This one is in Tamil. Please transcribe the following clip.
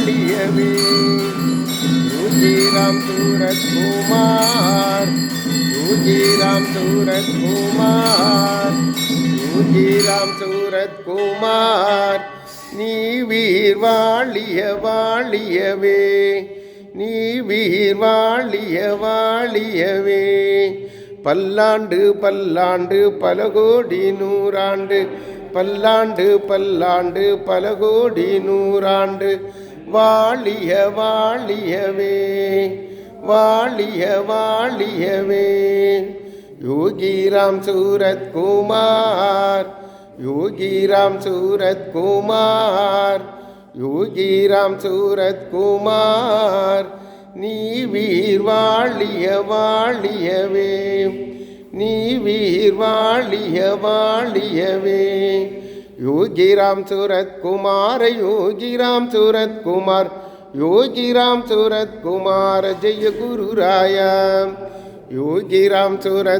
வாழியவே. யோகிராம் சூரத்குமார், யோகிராம் சூரத்குமார், யோகிராம் சூரத்குமார், நீ வீர் வாழிய வாழியவே, நீ வீர் வாழிய வாழியவே. பல்லாண்டு பல்லாண்டு பல கோடி நூறாண்டு, பல்லாண்டு பல்லாண்டு பல கோடி நூறாண்டு, வாழிய வாழியவே, வாழிய வாழியவே. யோகிராம் சூரத்குமார், யோகிராம் சூரத்குமார், யோகிராம் சூரத்குமார், நீ வீர் வாழிய வாழியவே, நீ வீர் வாழிய வாழியவே. யோகிராம் சூரத்குமார், யோகிராம் சூரத்குமார், யோகிராம் சூரத்குமார், ஜெய குருராய. யோகிராம் சூரத்